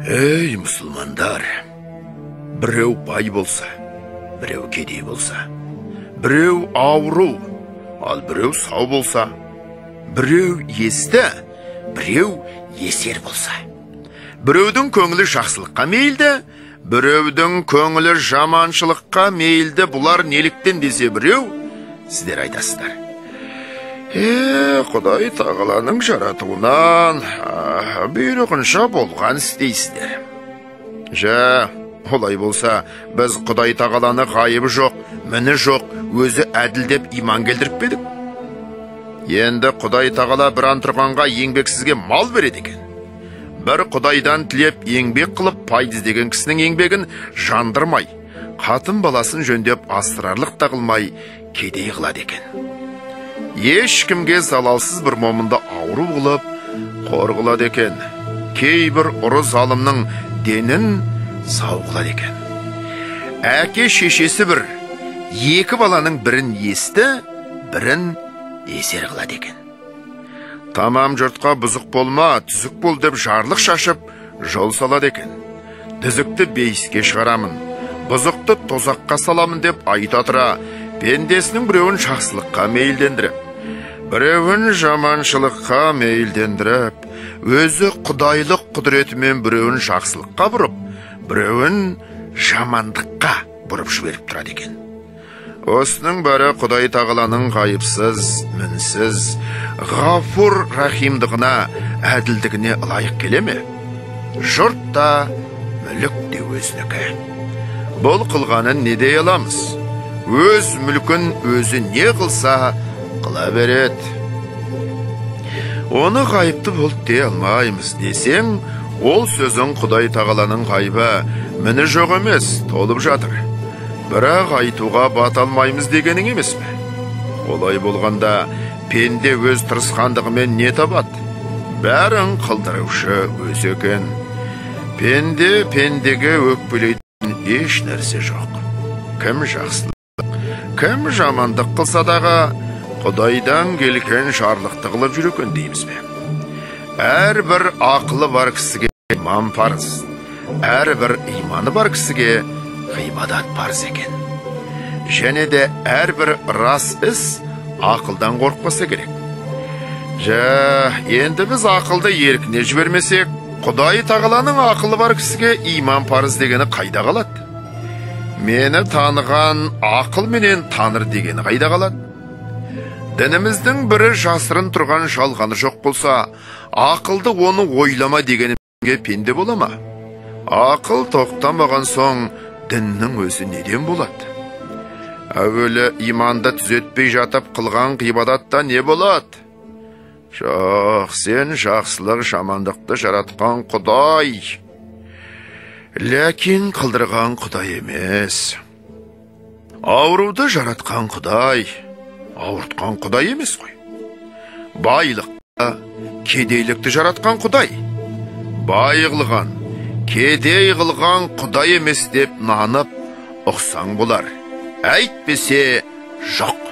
Ey мұсылмандар, біреу бай болса, біреу кедей болса, біреу ауру, ал біреу сау болса, біреу есті, біреу есер болса, біреудің көңілі жақсылыққа мейлді, біреудің көңілі жаманшылыққа мейлді, бұлар неліктен десе біреу, сіздер айтасыздар. Құдай тағаланың жаратуынан бұйрығынша болған істейсіздер. Олай болса, біз Құдай тағаланы ғайыбы жоқ, міні жоқ, өзі әділ деп иман келдіріп бедік. Енді Құдай тағала бір антұрғанға еңбексізге мал береді екен. Бір Құдайдан тілеп еңбек қылып пайдыз деген кісінің еңбегін жандырмай, қатын баласын жөндеп асырарлық тағылмай кедей қылады екен. Ешкімге залалсыз бір момында ауру болып қор қылады екен. Кейбір ұры залымның денін сау қылады екен. Әке шешесі бір, екі баланың бірін есті, бірін есер қылады екен. Тамам жұртқа бұзық болма, түзік бол деп жарлық шашып, жол салады екен. Түзікті бейіске шығарамын, бұзықты тозаққа саламын деп айта тұра, пендесінің біреуін жақсылыққа мейілдендіріп, біреуін жаманшылыққа мейілдендіріп, өзі құдайлық құдіретімен біреуін жақсылыққа бұрып, біреуін жамандыққа бұрып жіберіп тұрады екен. Осының бәрі Құдай тағаланың ғайыпсыз, мінсіз, ғафур рахимдығына, әділдігіне лайық келе ме? Жұрт та, мүлік те өзінікі. Бұл қылғанын не дей аламыз? Өз мүлкін өзі не қылса қыла береді. Оны ғайыпты болды дей алмаймыз десең, ол сөзің Құдай тағаланың ғайбы, міні жоқ емес, толып жатыр. Бірақ айтуға бата алмаймыз дегенің емес пе? Олай болғанда, пенде өз тырысқандығымен не табады? Бәрін қылдырушы өз екен. Пенде пендеге өкпелейтін еш нәрсе жоқ. Кім жақсылық, кім жамандық қылса дағы, Құдайдан келген жарлықты қылып жүр екен дейміз бе? Әрбір ақылы бар кісіге иман парыз, әрбір иманы бар кісіге ғибадат парыз екен. Және де әрбір рас іс ақылдан қорықпаса керек. Енді біз ақылды еркіне жібермесек, Құдай тағаланың ақылы бар кісіге иман парыз дегені қайда қалады? Мені таныған ақыл менен таныр дегені қайда қалады? Дініміздің бірі жасырын тұрған жалғаны жоқ болса, ақылды оны ойлама дегенімге пенде бола ма? Ақыл тоқтамаған соң, діннің өзі неден болады? Әуелі иманды түзетпей жатып қылған ғибадатта не болады? Жоқ, сен жақсылық жамандықты жаратқан Құдай. Ләкин қылдырған Құдай емес. Ауруды жаратқан Құдай, ауыртқан Құдай емес қой. Байлықта, кедейлікті жаратқан Құдай. Бай қылған, кедей қылған Құдай емес деп нанып, ұқсаң болар. Әйтпесе жоқ.